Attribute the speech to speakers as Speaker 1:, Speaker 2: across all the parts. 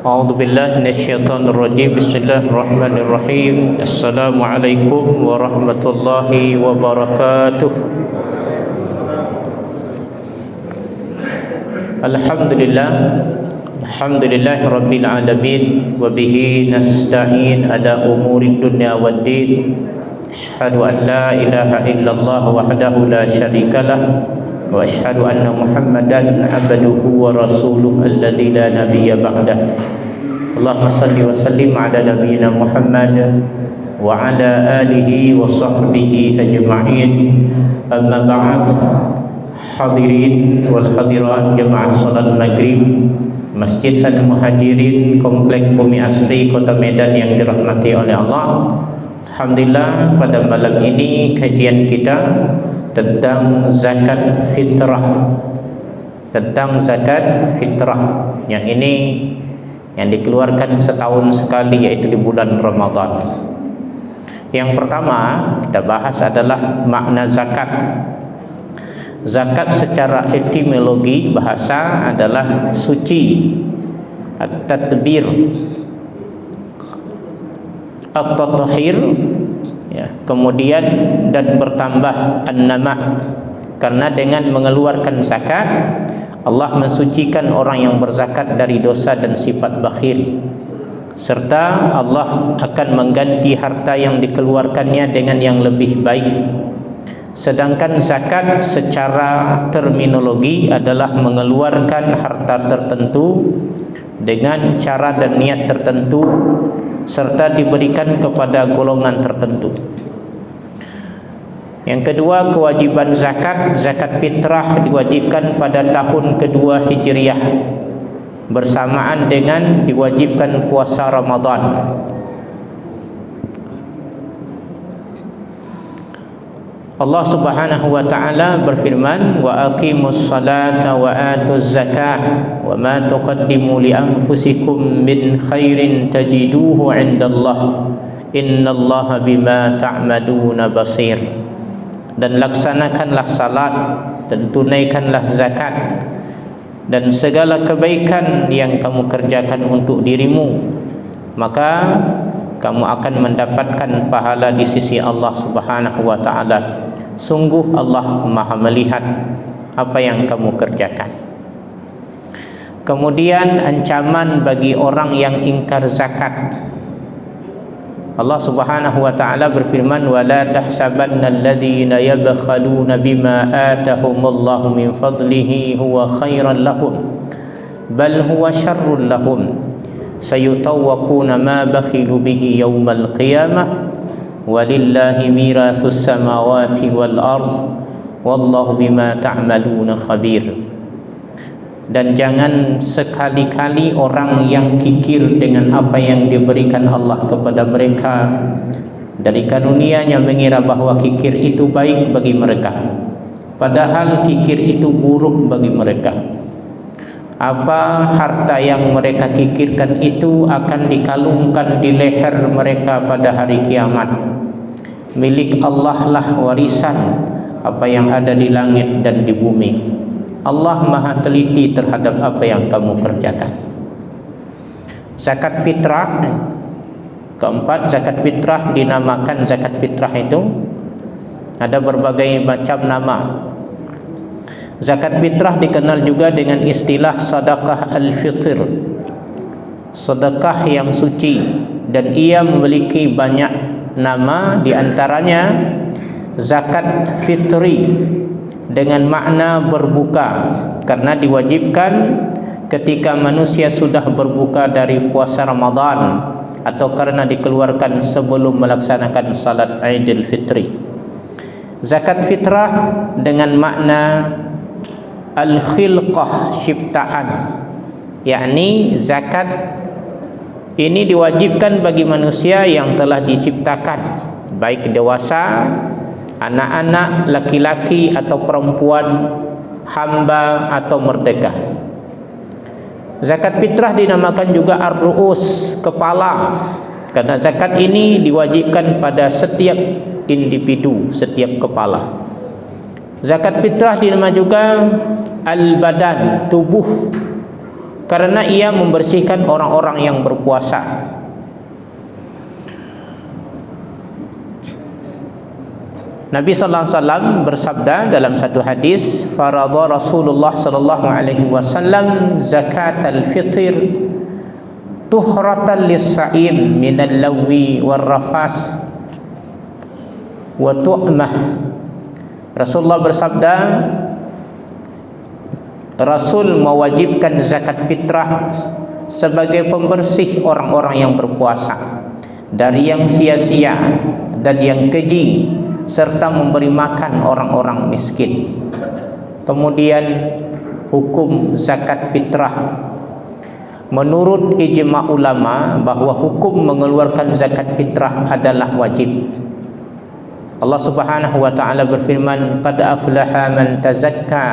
Speaker 1: A'udzu billahi minasyaitonir rajim. Bismillahirrahmanirrahim. Assalamualaikum warahmatullahi wabarakatuh. Alhamdulillah. Alhamdulillahirabbil alamin wa bihi nasta'in ala umurid dunya waddin. Asyhadu an la ilaha illallah wahdahu la syarikalah wa asyhadu anna Muhammadan abduhu wa rasuluhu alladzi la nabiyya ba'dah. Allahumma salli wa sallim ala nabiyyina Muhammad wa ala alihi wa sahbihi ajma'in. Amma ba'd. Hadirin wal hadirat jemaah salat maghrib Masjid Al-Muhajirin Komplek Bumi Asri Kota Medan yang dirahmati oleh Allah. Alhamdulillah, pada malam ini kajian kita tentang zakat fitrah. Tentang zakat fitrah. Yang ini yang dikeluarkan setahun sekali, yaitu di bulan Ramadan. Yang pertama kita bahas adalah makna zakat. Zakat secara etimologi bahasa adalah suci, at-tadbir, at-tathhir, ya, kemudian dan bertambah an-nama. Karena dengan mengeluarkan zakat, Allah mensucikan orang yang berzakat dari dosa dan sifat bakhil, serta Allah akan mengganti harta yang dikeluarkannya dengan yang lebih baik. Sedangkan zakat secara terminologi adalah mengeluarkan harta tertentu dengan cara dan niat tertentu, serta diberikan kepada golongan tertentu. Yang kedua, kewajiban zakat. Zakat fitrah diwajibkan pada tahun kedua Hijriah, bersamaan dengan diwajibkan puasa Ramadan. Allah Subhanahu wa taala berfirman, wa aqimus salata wa atuz zakah wa ma tuqaddimu li anfusikum min khairin tajiduhu 'indallah innallaha bima ta'maluna basir. Dan laksanakanlah salat dan tunaikanlah zakat, dan segala kebaikan yang kamu kerjakan untuk dirimu, maka kamu akan mendapatkan pahala di sisi Allah Subhanahu wa taala. Sungguh Allah Maha melihat apa yang kamu kerjakan. Kemudian ancaman bagi orang yang ingkar zakat. Allah Subhanahu wa taala berfirman, wala tahsabanna alladhina yabkhaluna bima atahumullahu min fadlihi huwa khairan lahum bal huwa syarrun lahum sayutawwaquna ma bakhilu bihi yaumal qiyamah walillahi mirathus samawati wal ardh wallahu bima ta'maluna khabir. Dan jangan sekali-kali orang yang kikir dengan apa yang diberikan Allah kepada mereka dari karunia-Nya mengira bahwa kikir itu baik bagi mereka, padahal kikir itu buruk bagi mereka. Apa harta yang mereka kikirkan itu akan dikalungkan di leher mereka pada hari kiamat. Milik Allah lah warisan apa yang ada di langit dan di bumi. Allah Maha teliti terhadap apa yang kamu kerjakan. Zakat fitrah. Keempat, zakat fitrah dinamakan zakat fitrah itu ada berbagai macam nama. Zakat fitrah dikenal juga dengan istilah sedekah al-fitr, sedekah yang suci, dan ia memiliki banyak nama, di antaranya zakat fitri dengan makna berbuka, karena diwajibkan ketika manusia sudah berbuka dari puasa Ramadan atau karena dikeluarkan sebelum melaksanakan salat Aidil Fitri. Zakat fitrah dengan makna al-khilqah, ciptaan, yakni zakat ini diwajibkan bagi manusia yang telah diciptakan, baik dewasa, anak-anak, laki-laki atau perempuan, hamba atau merdeka. Zakat fitrah dinamakan juga ar-ru'us, kepala, karena zakat ini diwajibkan pada setiap individu, setiap kepala. Zakat fitrah dinamakan juga al-badan, tubuh, karena ia membersihkan orang-orang yang berpuasa. Nabi sallallahu alaihi wasallam bersabda dalam satu hadis, "Faradha Rasulullah sallallahu alaihi wasallam zakatal fitr tuhratan lis-sa'im minal lawi war-rafas wa tu'mah." Rasulullah bersabda, Rasul mewajibkan zakat fitrah sebagai pembersih orang-orang yang berpuasa dari yang sia-sia dan yang keji, serta memberi makan orang-orang miskin. Kemudian hukum zakat fitrah, menurut ijma' ulama bahwa hukum mengeluarkan zakat fitrah adalah wajib. Allah Subhanahu wa taala berfirman, "Qad aflaha man tazakka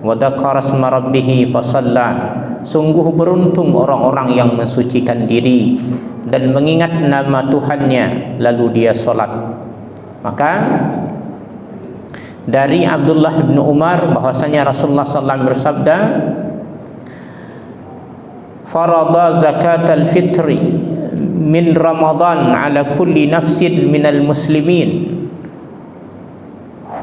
Speaker 1: wa dzakara asma rabbih fasalla." Sungguh beruntung orang-orang yang mensucikan diri dan mengingat nama Tuhannya lalu dia salat. Maka dari Abdullah bin Umar bahwasanya Rasulullah SAW bersabda, "Farada zakatal fitri min Ramadan ala kulli nafsin minal muslimin,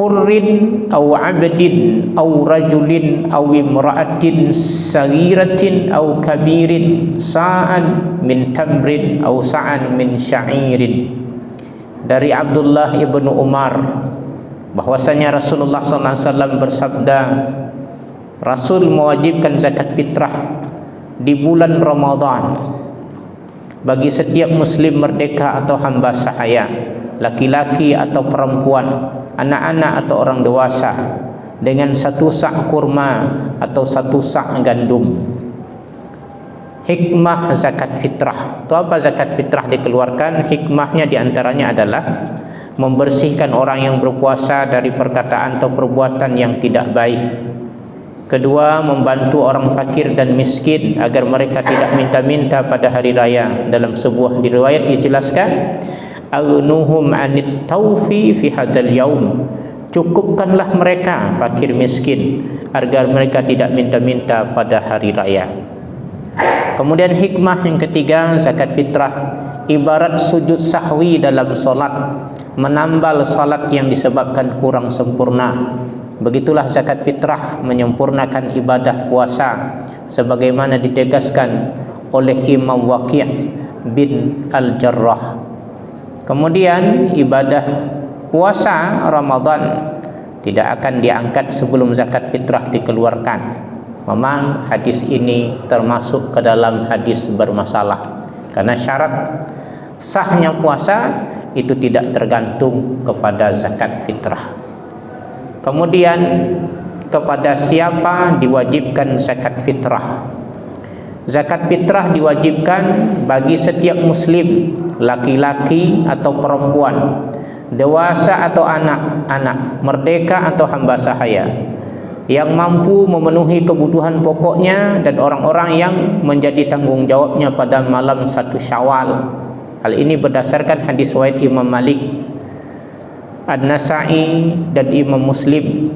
Speaker 1: hurrin aw abdin aw rajulin aw imra'atin saghiratin aw kabirin, sa'an min tamrin aw sa'an min sya'irin." Dari Abdullah ibnu Umar bahwasanya Rasulullah SAW bersabda, Rasul mewajibkan zakat fitrah di bulan Ramadan bagi setiap muslim merdeka atau hamba sahaya, laki-laki atau perempuan, anak-anak atau orang dewasa, dengan 1 sak kurma atau 1 sak gandum. Hikmah zakat fitrah. Itu apa zakat fitrah dikeluarkan? Hikmahnya diantaranya adalah membersihkan orang yang berpuasa dari perkataan atau perbuatan yang tidak baik. Kedua, membantu orang fakir dan miskin agar mereka tidak minta-minta pada hari raya. Dalam sebuah riwayat dijelaskan, "Aghnuhum 'anit tawfi fi hadzal yaum." Cukupkanlah mereka fakir miskin agar mereka tidak minta-minta pada hari raya. Kemudian hikmah yang ketiga, zakat fitrah ibarat sujud sahwi dalam solat, menambal solat yang disebabkan kurang sempurna. Begitulah zakat fitrah menyempurnakan ibadah puasa sebagaimana ditegaskan oleh Imam Waqi' bin Al-Jarrah. Kemudian ibadah puasa Ramadan tidak akan diangkat sebelum zakat fitrah dikeluarkan. Memang hadis ini termasuk ke dalam hadis bermasalah, karena syarat sahnya puasa itu tidak tergantung kepada zakat fitrah. Kemudian kepada siapa diwajibkan zakat fitrah? Zakat fitrah diwajibkan bagi setiap muslim, laki-laki atau perempuan, dewasa atau anak-anak, merdeka atau hamba sahaya, yang mampu memenuhi kebutuhan pokoknya dan orang-orang yang menjadi tanggung jawabnya pada malam 1 Syawal. Hal ini berdasarkan hadis riwayat Imam Malik, An-Nasa'i dan Imam Muslim.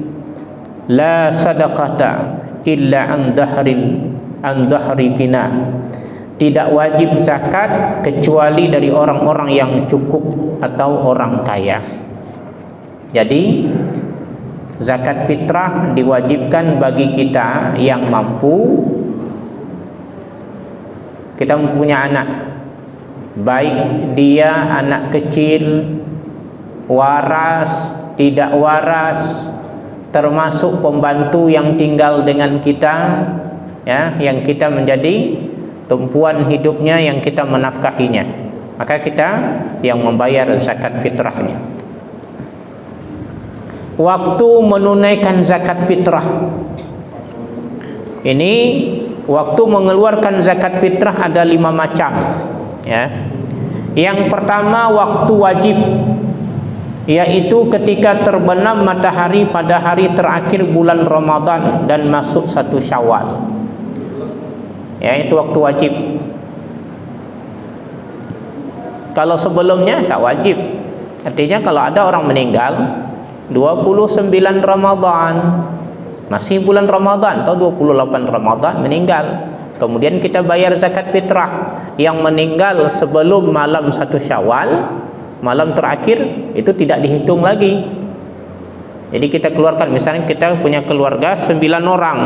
Speaker 1: La sadaqata illa an dhahri qina. Tidak wajib zakat kecuali dari orang-orang yang cukup atau orang kaya. Jadi zakat fitrah diwajibkan bagi kita yang mampu. Kita mempunyai anak, baik dia anak kecil, waras, tidak waras, termasuk pembantu yang tinggal dengan kita, ya, yang kita menjadi tumpuan hidupnya, yang kita menafkahinya, maka kita yang membayar zakat fitrahnya. Waktu menunaikan zakat fitrah ini, waktu mengeluarkan zakat fitrah ada 5 macam, ya. Yang pertama waktu wajib, yaitu ketika terbenam matahari pada hari terakhir bulan Ramadan dan masuk 1 Syawal, ya, itu waktu wajib. Kalau sebelumnya tak wajib. Artinya kalau ada orang meninggal 29 Ramadan, masih bulan Ramadan atau 28 Ramadan meninggal, kemudian kita bayar zakat fitrah. Yang meninggal sebelum malam 1 Syawal, malam terakhir, itu tidak dihitung lagi. Jadi kita keluarkan, misalnya kita punya keluarga 9 orang,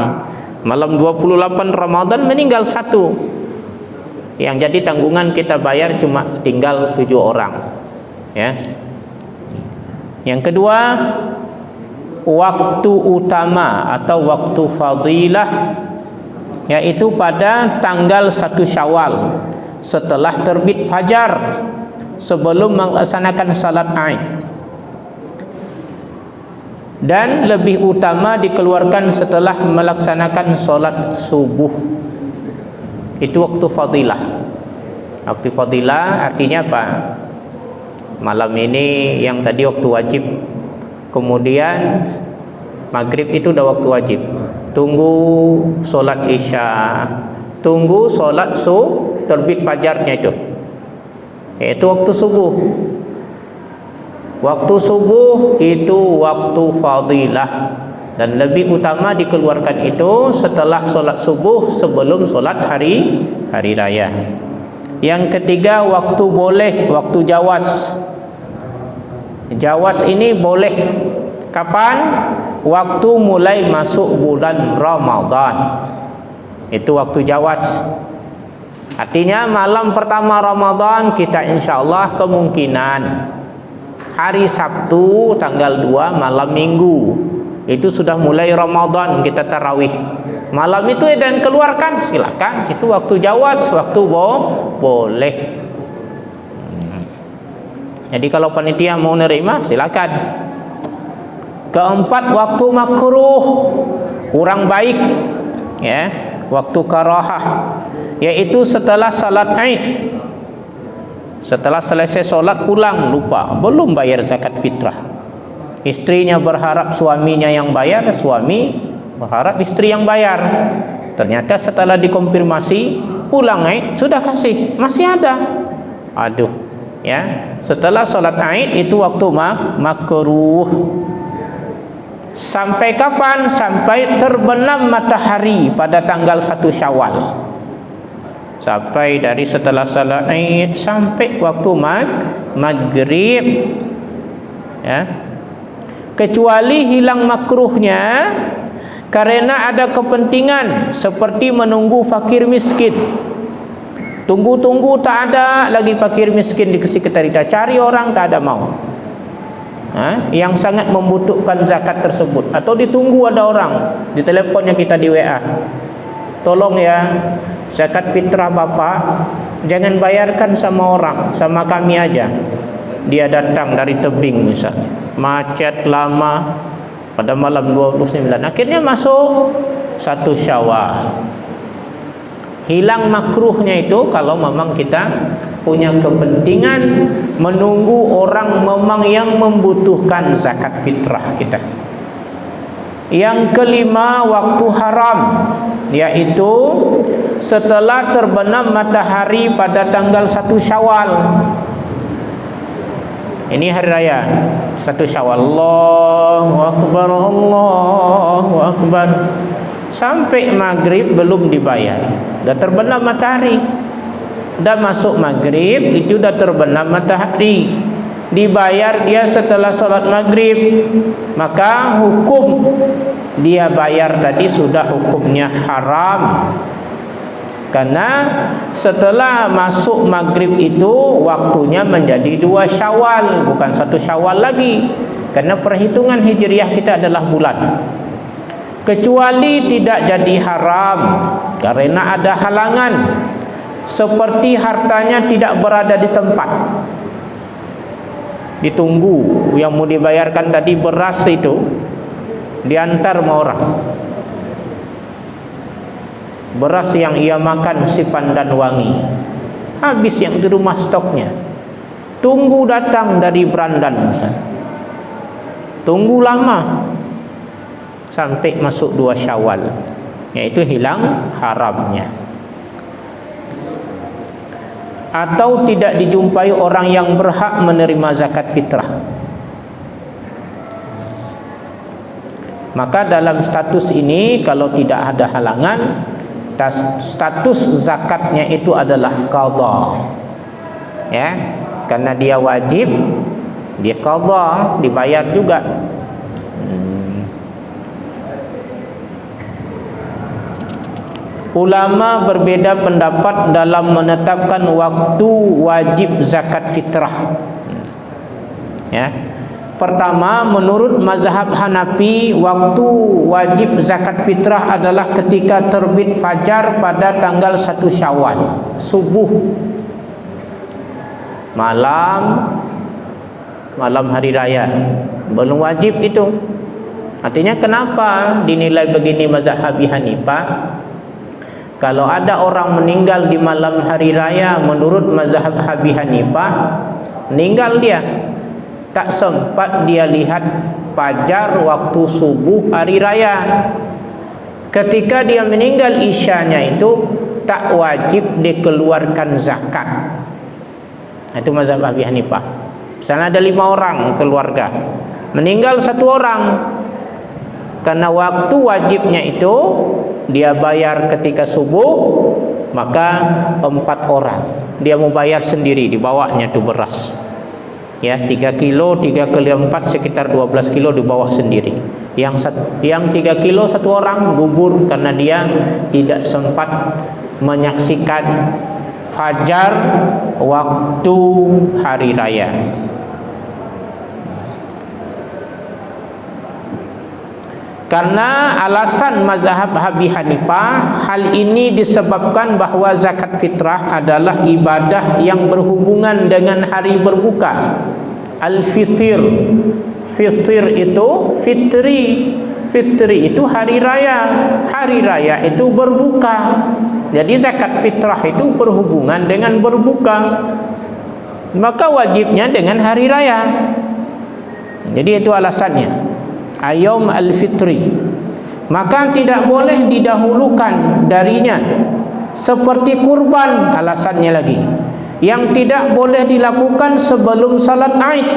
Speaker 1: malam 28 Ramadan meninggal 1, yang jadi tanggungan kita bayar cuma tinggal 7 orang, ya. Yang kedua, waktu utama atau waktu fadilah, yaitu pada tanggal 1 Syawal setelah terbit fajar, sebelum melaksanakan salat Aid. Dan lebih utama dikeluarkan setelah melaksanakan solat subuh. Itu waktu fadilah. Waktu fadilah artinya apa? Malam ini yang tadi waktu wajib, kemudian maghrib itu udah waktu wajib, tunggu solat isya, tunggu solat terbit fajarnya itu, yaitu waktu subuh. Waktu subuh itu waktu fadilah, dan lebih utama dikeluarkan itu setelah solat subuh, sebelum solat hari raya. Yang ketiga, waktu boleh, waktu jawaz. Jawaz ini boleh kapan? Waktu mulai masuk bulan Ramadan, itu waktu jawaz. Artinya malam pertama Ramadan kita insyaallah kemungkinan hari Sabtu tanggal 2 malam Minggu itu sudah mulai Ramadan, kita tarawih. Malam itu dan keluarkan, silakan. Itu waktu jawaz, waktu boleh. Jadi kalau panitia mau nerima, silakan. Keempat, waktu makruh, kurang baik, ya, waktu karahah, yaitu setelah salat Aid. Setelah selesai solat pulang, lupa, belum bayar zakat fitrah. Istrinya berharap suaminya yang bayar, suami berharap istri yang bayar. Ternyata setelah dikonfirmasi pulang Aid sudah kasih, masih ada. Aduh, ya. Setelah salat Aid itu waktu makruh. Sampai kapan? Sampai terbenam matahari pada tanggal 1 Syawal. Sampai dari setelah salat Aid sampai waktu maghrib, ya. Kecuali hilang makruhnya karena ada kepentingan seperti menunggu fakir miskin. Tunggu-tunggu tak ada lagi fakir miskin di sekitar, cari orang tak ada mau, yang sangat membutuhkan zakat tersebut, atau ditunggu ada orang, di teleponnya kita di WA, tolong ya zakat fitrah bapak jangan bayarkan sama orang, sama kami aja. Dia datang dari tebing misalnya, macet lama pada malam 29, akhirnya masuk 1 Syawal. Hilang makruhnya itu kalau memang kita punya kepentingan menunggu orang memang yang membutuhkan zakat fitrah kita. Yang kelima, waktu haram, yaitu setelah terbenam matahari pada tanggal 1 Syawal. Ini hari raya 1 Syawal. Allahu Akbar, Allahu Akbar. Sampai maghrib belum dibayar, dah terbenam matahari. Dah masuk maghrib itu dah terbenam matahari, dibayar dia setelah salat maghrib, maka hukum dia bayar tadi sudah hukumnya haram. Karena setelah masuk maghrib itu waktunya menjadi 2 Syawal, bukan 1 Syawal lagi. Karena perhitungan hijriah kita adalah bulan. Kecuali tidak jadi haram karena ada halangan, seperti hartanya tidak berada di tempat, ditunggu. Yang mau dibayarkan tadi beras itu diantar sama orang, beras yang ia makan si pandan wangi, habis yang di rumah stoknya, tunggu datang dari Brandan misalnya, tunggu lama sampai masuk 2 Syawal, yaitu hilang haramnya. Atau tidak dijumpai orang yang berhak menerima zakat fitrah, maka dalam status ini kalau tidak ada halangan, status zakatnya itu adalah qadha. Ya, karena dia wajib, dia qadha, dibayar juga. Ulama berbeda pendapat dalam menetapkan waktu wajib zakat fitrah. Ya. Pertama, menurut mazhab Hanafi, waktu wajib zakat fitrah adalah ketika terbit fajar pada tanggal 1 Syawal, subuh. Malam hari raya. Belum wajib itu. Artinya kenapa dinilai begini mazhab Abi Hanifah? Kalau ada orang meninggal di malam hari raya, menurut mazhab Abi Hanifah, meninggal dia, tak sempat dia lihat fajar waktu subuh hari raya. Ketika dia meninggal isyanya itu tak wajib dikeluarkan zakat. Itu mazhab Abi Hanifah. Misalnya ada 5 orang keluarga, meninggal 1 orang, karena waktu wajibnya itu dia bayar ketika subuh, maka 4 orang dia mau bayar sendiri, dibawanya tuh beras. Ya, 3 kilo, 3 kali 4 sekitar 12 kilo dibawa sendiri. Yang 3 kilo 1 orang gugur karena dia tidak sempat menyaksikan fajar waktu hari raya. Karena alasan mazhab Abi Hanifah, hal ini disebabkan bahwa zakat fitrah adalah ibadah yang berhubungan dengan hari berbuka. Al-Fitr, Fitr itu fitri, fitri itu hari raya, hari raya itu berbuka. Jadi zakat fitrah itu berhubungan dengan berbuka, maka wajibnya dengan hari raya. Jadi itu alasannya, Ayyam al-Fitri. Maka tidak boleh didahulukan darinya, seperti kurban, alasannya lagi, yang tidak boleh dilakukan sebelum salat Aid.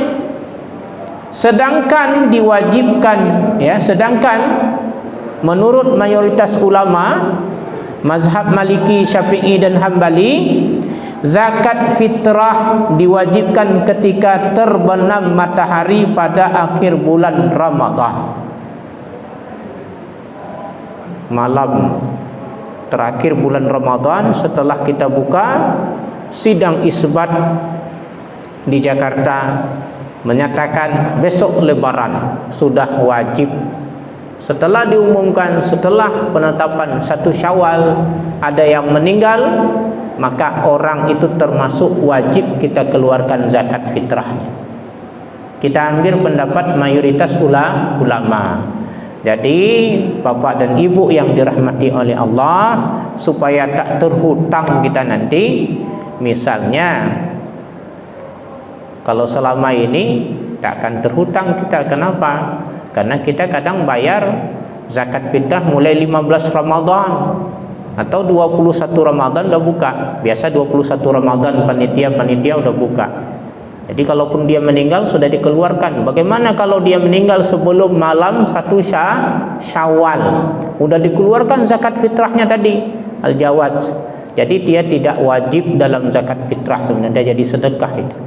Speaker 1: Sedangkan diwajibkan, ya, sedangkan menurut mayoritas ulama mazhab Maliki, Syafi'i dan Hambali, zakat fitrah diwajibkan ketika terbenam matahari pada akhir bulan Ramadan. Malam terakhir bulan Ramadan, setelah kita buka, sidang isbat di Jakarta menyatakan besok Lebaran sudah wajib. Setelah diumumkan, setelah penetapan 1 Syawal ada yang meninggal, maka orang itu termasuk wajib kita keluarkan zakat fitrahnya. Kita ambil pendapat mayoritas ulama. Jadi bapak dan ibu yang dirahmati oleh Allah, supaya tak terhutang kita nanti, misalnya kalau selama ini tak akan terhutang kita. Kenapa? Karena kita kadang bayar zakat fitrah mulai 15 Ramadan atau 21 Ramadan udah buka. Biasa 21 Ramadan panitia udah buka. Jadi kalaupun dia meninggal sudah dikeluarkan. Bagaimana kalau dia meninggal sebelum malam 1 Syawal? Udah dikeluarkan zakat fitrahnya tadi, al-jawaz. Jadi dia tidak wajib dalam zakat fitrah, sebenarnya jadi sedekah itu.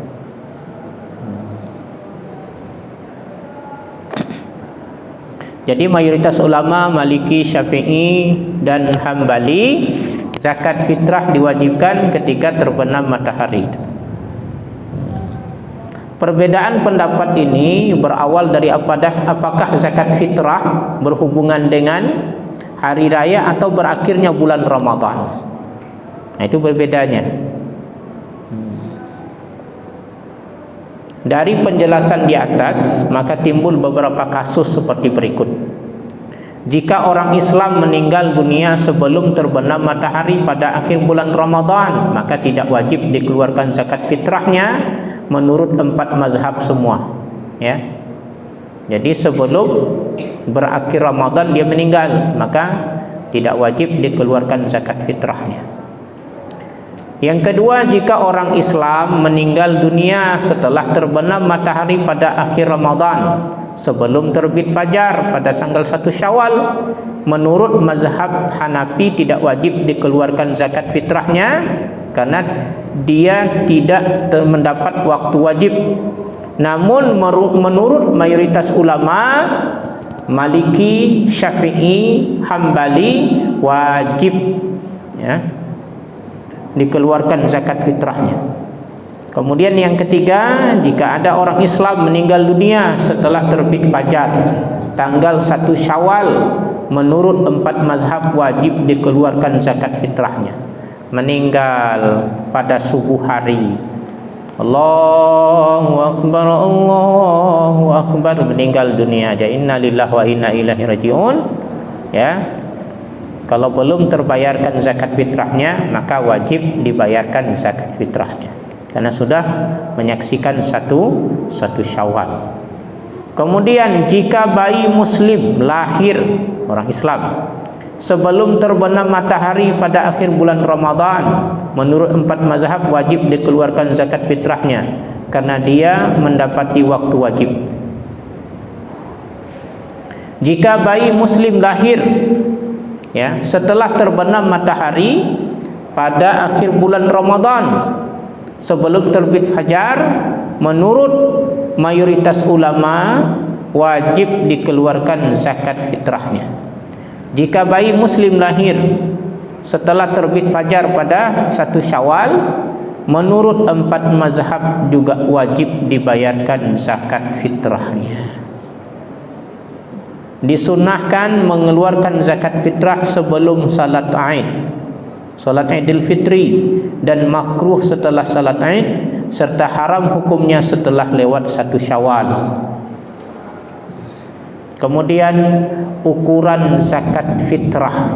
Speaker 1: Jadi mayoritas ulama Maliki, Syafi'i dan Hambali, zakat fitrah diwajibkan ketika terbenam matahari. Perbedaan pendapat ini berawal dari apakah zakat fitrah berhubungan dengan hari raya atau berakhirnya bulan Ramadan. Nah, itu berbedanya. Dari penjelasan di atas, maka timbul beberapa kasus seperti berikut. Jika orang Islam meninggal dunia sebelum terbenam matahari pada akhir bulan Ramadan, maka tidak wajib dikeluarkan zakat fitrahnya menurut 4 mazhab semua. Ya. Jadi sebelum berakhir Ramadan dia meninggal, maka tidak wajib dikeluarkan zakat fitrahnya. Yang kedua, jika orang Islam meninggal dunia setelah terbenam matahari pada akhir Ramadan sebelum terbit fajar pada tanggal 1 Syawal, menurut mazhab Hanafi tidak wajib dikeluarkan zakat fitrahnya karena dia tidak mendapat waktu wajib. Namun menurut mayoritas ulama Maliki, Syafi'i, Hambali wajib ya dikeluarkan zakat fitrahnya. Kemudian yang ketiga, jika ada orang Islam meninggal dunia setelah terbit fajar tanggal 1 Syawal, menurut 4 mazhab wajib dikeluarkan zakat fitrahnya. Meninggal pada subuh hari, Allahu Akbar, meninggal dunia aja, innalillahi wa inna ilaihi rajiun ya. Kalau belum terbayarkan zakat fitrahnya, maka wajib dibayarkan zakat fitrahnya karena sudah menyaksikan satu Syawal. Kemudian jika bayi muslim lahir, orang Islam, sebelum terbenam matahari pada akhir bulan Ramadan, menurut 4 mazhab wajib dikeluarkan zakat fitrahnya karena dia mendapati waktu wajib. Jika bayi muslim lahir ya setelah terbenam matahari pada akhir bulan Ramadan sebelum terbit fajar, menurut mayoritas ulama wajib dikeluarkan zakat fitrahnya. Jika bayi muslim lahir setelah terbit fajar pada 1 Syawal, menurut 4 mazhab juga wajib dibayarkan zakat fitrahnya. Disunahkan mengeluarkan zakat fitrah sebelum salat Aid, salat Idul Fitri, dan makruh setelah salat Aid, serta haram hukumnya setelah lewat 1 Syawal. Kemudian ukuran zakat fitrah.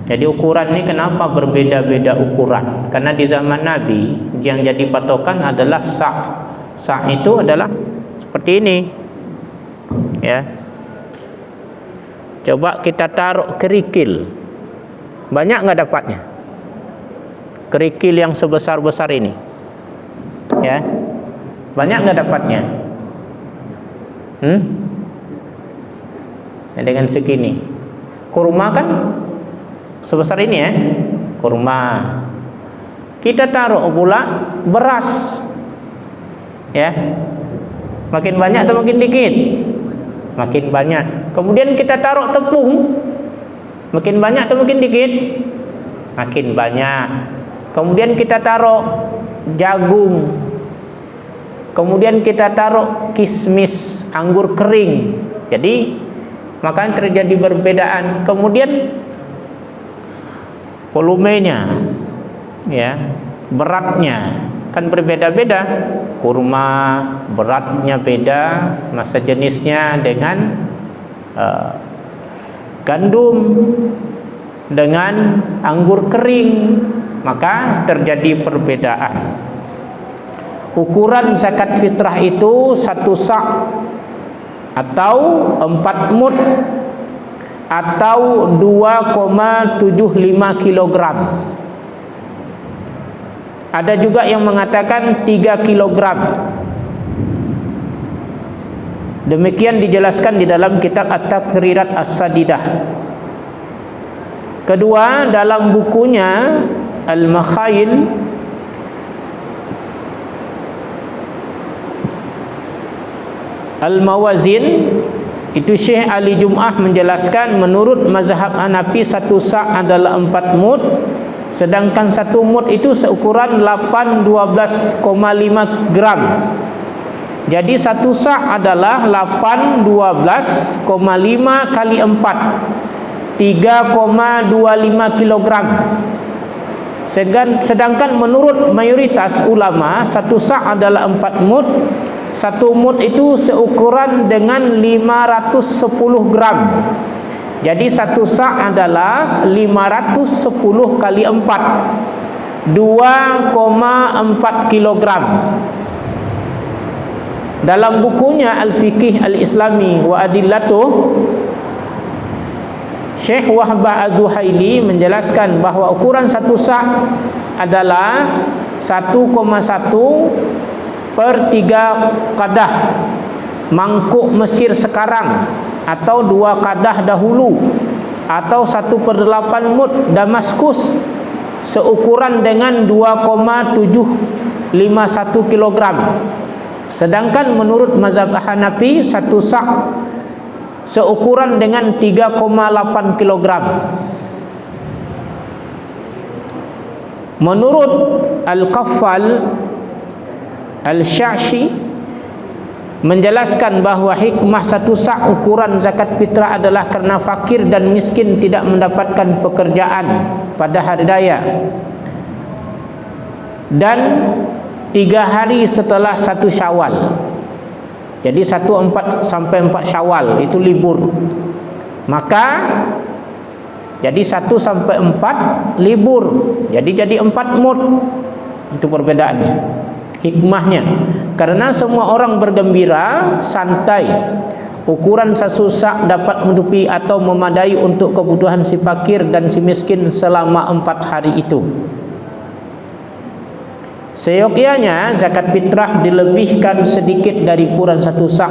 Speaker 1: Jadi ukuran ini kenapa berbeda-beda ukuran? Karena di zaman Nabi yang jadi patokan adalah sa'. Sa' itu adalah seperti ini ya. Coba kita taruh kerikil, banyak nggak dapatnya? Kerikil yang sebesar-besar ini ya, banyak nggak dapatnya? Ya, dengan segini. Kurma kan sebesar ini ya, kurma. Kita taruh pula beras ya, makin banyak atau makin dikit? Makin banyak. Kemudian kita taruh tepung, makin banyak atau makin dikit? Makin banyak. Kemudian kita taruh jagung, kemudian kita taruh kismis, anggur kering. Jadi maka terjadi perbedaan. Kemudian volumenya ya, beratnya kan berbeda-beda. Kurma beratnya beda, masa jenisnya dengan gandum dengan anggur kering, maka terjadi perbedaan. Ukuran zakat fitrah itu 1 sa' atau 4 mud atau 2,75 kilogram. Ada juga yang mengatakan 3 kilogram. Demikian dijelaskan di dalam kitab At-Taqrirat As-Sadidah. Kedua, dalam bukunya Al-Makhail Al-Mawazin, itu Syekh Ali Jum'ah menjelaskan menurut mazhab Hanafi 1 sa' adalah 4 mud, sedangkan 1 mud itu seukuran 812,5 gram. Jadi 1 sa' adalah 812,5 kali 4, 3,25 kilogram. Sedangkan menurut mayoritas ulama 1 sa' adalah 4 mud. 1 mud itu seukuran dengan 510 gram. Jadi 1 sa' adalah 510 kali 4, 2,4 kilogram. Dalam bukunya Al-Fiqh Al-Islami wa Adillatuh, Syekh Wahbah Az-Zuhaili menjelaskan bahwa ukuran 1 sa' adalah 1,1 per 3 kadah mangkuk Mesir sekarang atau 2 kadah dahulu. atau 1/8 mud Damaskus seukuran dengan 2,751 kg. Sedangkan menurut mazhab Hanafi 1 sak seukuran dengan 3,8 kg. Menurut Al-Qaffal Al-Syashi menjelaskan bahawa hikmah 1 sak ukuran zakat fitrah adalah kerana fakir dan miskin tidak mendapatkan pekerjaan pada hari raya, dan 3 hari setelah 1 Syawal. Jadi 1 sampai 4 Syawal itu libur. Maka jadi 1 sampai 4 libur. Jadi 4 mud. Itu perbedaannya. Hikmahnya karena semua orang bergembira, santai. Ukuran 1 sak dapat menutupi atau memadai untuk kebutuhan si fakir dan si miskin selama 4 hari itu. Seyogyanya zakat fitrah dilebihkan sedikit dari ukuran 1 sak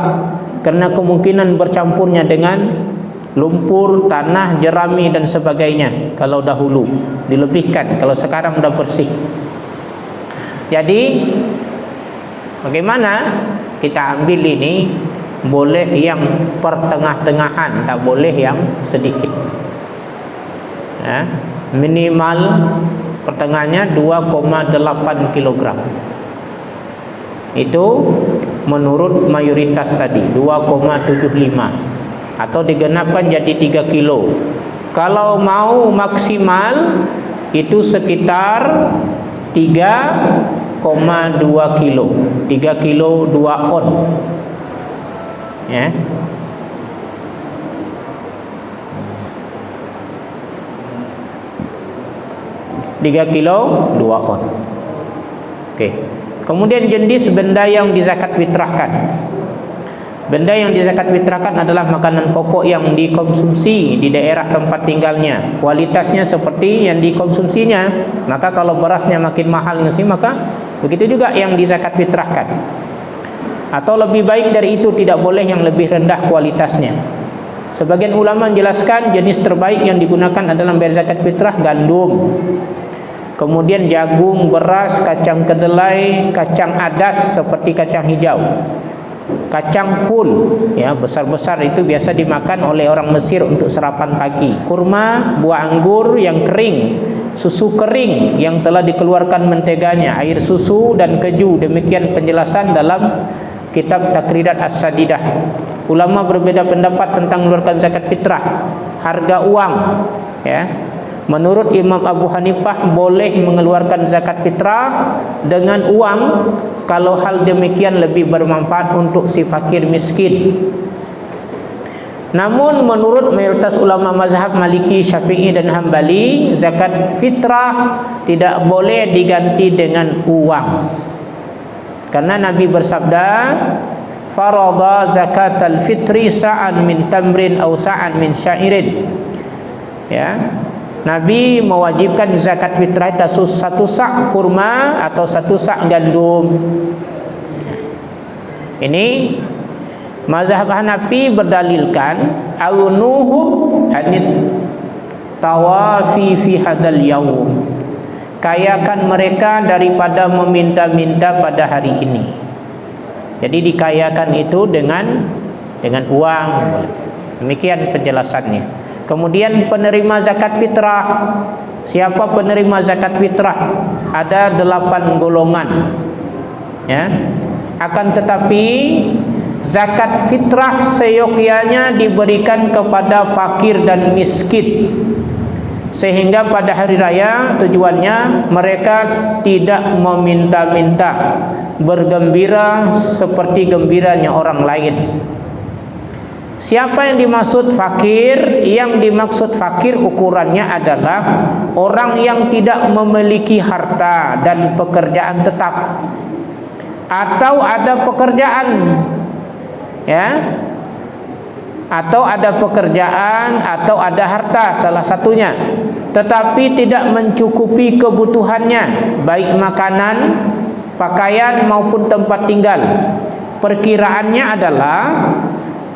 Speaker 1: kerana kemungkinan bercampurnya dengan lumpur, tanah, jerami dan sebagainya. Kalau dahulu dilebihkan, kalau sekarang sudah bersih. Jadi bagaimana kita ambil ini? Boleh yang pertengah-tengahan, tak boleh yang sedikit. Minimal pertengahnya 2,8 kg. Itu menurut mayoritas tadi 2,75 atau digenapkan jadi 3 kilo. Kalau mau maksimal itu sekitar 3,2 kilo. 3 kilo 2 on. Ya. Tiga kilo 2 on. Okey. Kemudian jenis benda yang dizakat fitrahkan. Benda yang dizakat fitrahkan adalah makanan pokok yang dikonsumsi di daerah tempat tinggalnya. Kualitasnya seperti yang dikonsumsinya. Maka kalau berasnya makin mahal maka begitu juga yang dizakat fitrahkan. Atau lebih baik dari itu, tidak boleh yang lebih rendah kualitasnya. Sebagian ulama menjelaskan jenis terbaik yang digunakan adalah berzakat fitrah gandum, kemudian jagung, beras, kacang kedelai, kacang adas seperti kacang hijau, kacang full, ya besar-besar itu biasa dimakan oleh orang Mesir untuk sarapan pagi, kurma, buah anggur yang kering, susu kering yang telah dikeluarkan menteganya, air susu dan keju. Demikian penjelasan dalam kitab Takrirat As-Sadidah. Ulama berbeda pendapat tentang mengeluarkan zakat fitrah. Harga uang, ya. Menurut Imam Abu Hanifah boleh mengeluarkan zakat fitrah dengan uang kalau hal demikian lebih bermanfaat untuk si fakir miskin. Namun menurut mayoritas ulama mazhab Maliki, Syafi'i dan Hambali, zakat fitrah tidak boleh diganti dengan uang. Karena Nabi bersabda, farada zakatal fitri sa'an min tamrin aw sa'an min sya'irin. Ya. Nabi mewajibkan zakat fitrah itu 1 sak kurma atau 1 sak gandum. Ini mazhab Hanafi berdalilkan aunuhu anit tawafi fi hadal yaum. Kayakan mereka daripada meminta-minta pada hari ini. Jadi dikayakan itu dengan uang. Demikian penjelasannya. Kemudian penerima zakat fitrah. Siapa penerima zakat fitrah? Ada 8 golongan. Ya. Akan tetapi zakat fitrah seyogyanya diberikan kepada fakir dan miskin, sehingga pada hari raya tujuannya mereka tidak meminta-minta, bergembira seperti gembiranya orang lain. Siapa yang dimaksud fakir? Yang dimaksud fakir ukurannya adalah orang yang tidak memiliki harta dan pekerjaan tetap, atau ada pekerjaan, ya, atau ada pekerjaan atau ada harta salah satunya, tetapi tidak mencukupi kebutuhannya, baik makanan, pakaian maupun tempat tinggal. Perkiraannya adalah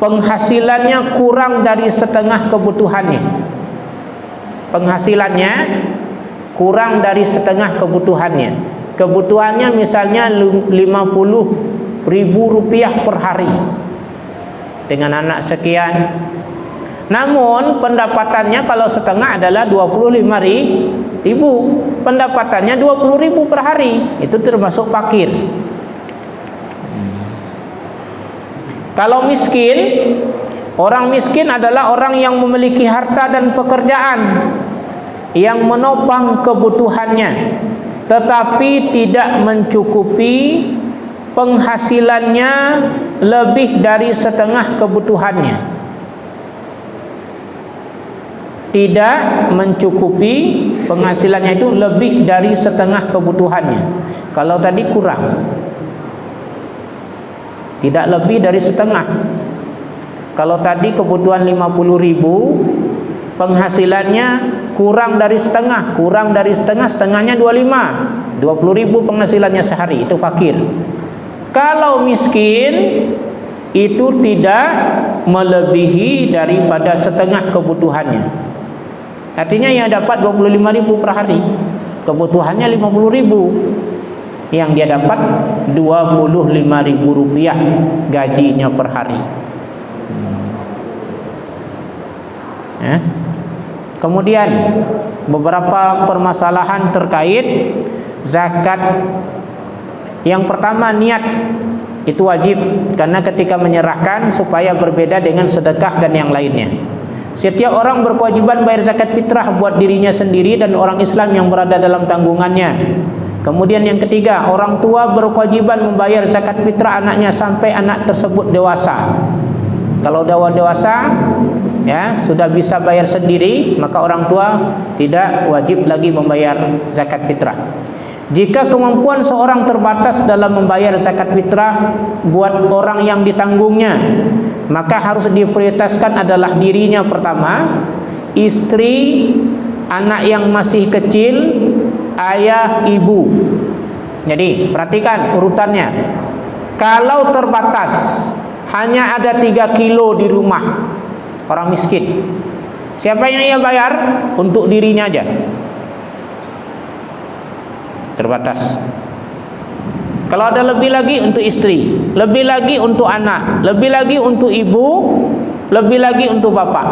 Speaker 1: penghasilannya kurang dari setengah kebutuhannya. penghasilannya kurang dari setengah kebutuhannya. Kebutuhannya misalnya 50.000 rupiah per hari dengan anak sekian. Namun pendapatannya kalau setengah adalah 25.000, pendapatannya 20.000 per hari, itu termasuk fakir. Kalau miskin, orang miskin adalah orang yang memiliki harta dan pekerjaan yang menopang kebutuhannya, tetapi tidak mencukupi penghasilannya lebih dari setengah kebutuhannya. Tidak mencukupi penghasilannya itu lebih dari setengah kebutuhannya. Kalau tadi kurang, tidak lebih dari setengah. Kalau tadi kebutuhan 50.000, penghasilannya kurang dari setengah. Kurang dari setengah, setengahnya 20.000 penghasilannya sehari, itu fakir. Kalau miskin itu tidak melebihi daripada setengah kebutuhannya. Artinya yang dapat 25.000 per hari, kebutuhannya 50.000, yang dia dapat 25.000 rupiah gajinya per hari. Kemudian beberapa permasalahan terkait zakat. Yang pertama, niat itu wajib, karena ketika menyerahkan supaya berbeda dengan sedekah dan yang lainnya. Setiap orang berkewajiban bayar zakat fitrah buat dirinya sendiri dan orang Islam yang berada dalam tanggungannya. Kemudian yang ketiga, orang tua berkewajiban membayar zakat fitrah anaknya sampai anak tersebut dewasa. Kalau dewasa, ya sudah bisa bayar sendiri, maka orang tua tidak wajib lagi membayar zakat fitrah. Jika kemampuan seorang terbatas dalam membayar zakat fitrah buat orang yang ditanggungnya, maka harus diprioritaskan adalah dirinya pertama, istri, anak yang masih kecil, ayah, ibu. Jadi perhatikan urutannya. Kalau terbatas, hanya ada 3 kilo di rumah orang miskin, siapa yang ia bayar? Untuk dirinya aja, terbatas. Kalau ada lebih lagi untuk istri, lebih lagi untuk anak, lebih lagi untuk ibu, lebih lagi untuk bapak.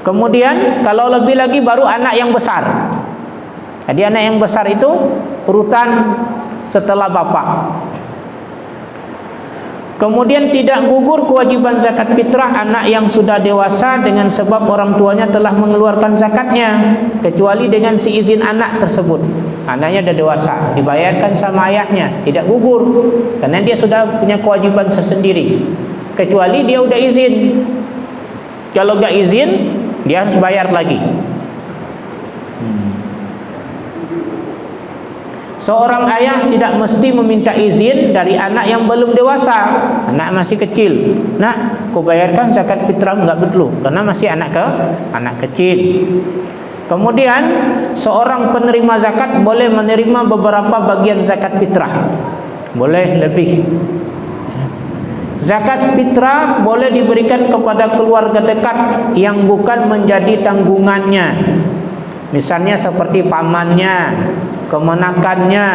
Speaker 1: Kemudian kalau lebih lagi baru anak yang besar. Jadi anak yang besar itu urutan setelah bapak. Kemudian tidak gugur kewajiban zakat fitrah anak yang sudah dewasa dengan sebab orang tuanya telah mengeluarkan zakatnya, kecuali dengan seizin anak tersebut. Anaknya sudah dewasa, dibayarkan sama ayahnya, tidak gugur, karena dia sudah punya kewajiban tersendiri, kecuali dia udah izin. Kalau gak izin, dia harus bayar lagi. Seorang ayah tidak mesti meminta izin dari anak yang belum dewasa, anak masih kecil. Nak, kau bayarkan zakat fitrah? Enggak betul, karena masih anak kecil. Kemudian seorang penerima zakat boleh menerima beberapa bagian zakat fitrah, boleh lebih. Zakat fitrah boleh diberikan kepada keluarga dekat yang bukan menjadi tanggungannya, misalnya seperti pamannya, kemenakannya,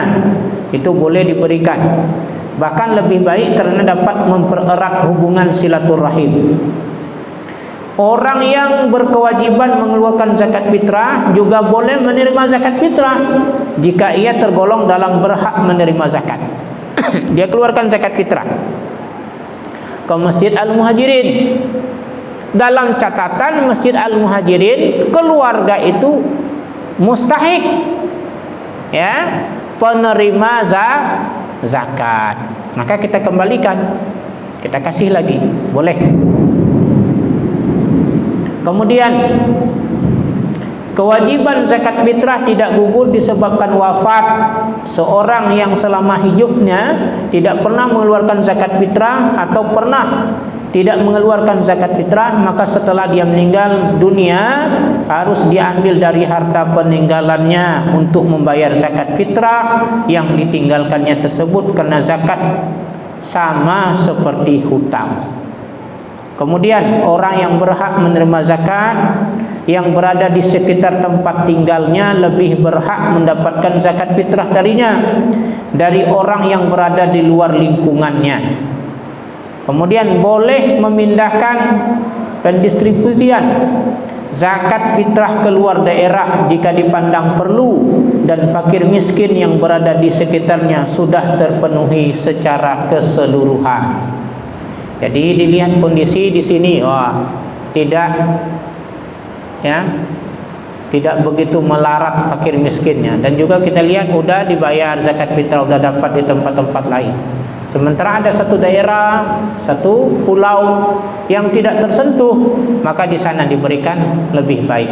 Speaker 1: itu boleh diberikan. Bahkan lebih baik karena dapat mempererat hubungan silaturahim. Orang yang berkewajiban mengeluarkan zakat fitrah juga boleh menerima zakat fitrah jika ia tergolong dalam berhak menerima zakat. Dia keluarkan zakat fitrah ke Masjid Al-Muhajirin. Dalam catatan Masjid Al-Muhajirin, keluarga itu mustahik, ya, penerima zakat. Maka kita kembalikan, kita kasih lagi, boleh. Kemudian kewajiban zakat fitrah tidak gugur disebabkan wafat. Seorang yang selama hidupnya tidak pernah mengeluarkan zakat fitrah atau pernah tidak mengeluarkan zakat fitrah, maka setelah dia meninggal dunia harus diambil dari harta peninggalannya untuk membayar zakat fitrah yang ditinggalkannya tersebut, karena zakat sama seperti hutang. Kemudian orang yang berhak menerima zakat yang berada di sekitar tempat tinggalnya lebih berhak mendapatkan zakat fitrah darinya dari orang yang berada di luar lingkungannya. Kemudian boleh memindahkan pendistribusian zakat fitrah keluar daerah jika dipandang perlu dan fakir miskin yang berada di sekitarnya sudah terpenuhi secara keseluruhan. Jadi dilihat kondisi di sini, tidak begitu melarat fakir miskinnya, dan juga kita lihat udah dibayar zakat fitrah, udah dapat di tempat-tempat lain. Sementara ada satu daerah, satu pulau yang tidak tersentuh, maka di sana diberikan lebih baik.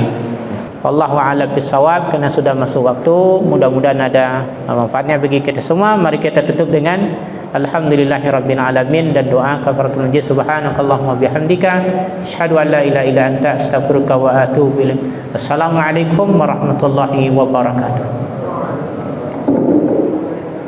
Speaker 1: Wallahu a'lam bishawab. Karena sudah masuk waktu, mudah-mudahan ada manfaatnya bagi kita semua. Mari kita tutup dengan alhamdulillahirabbil alamin dan doa kafaratul majlis. Subhanakallahumma bihamdika asyhadu an la ilaha illa anta astaghfiruka wa atubu ilaik. Assalamualaikum warahmatullahi wabarakatuh.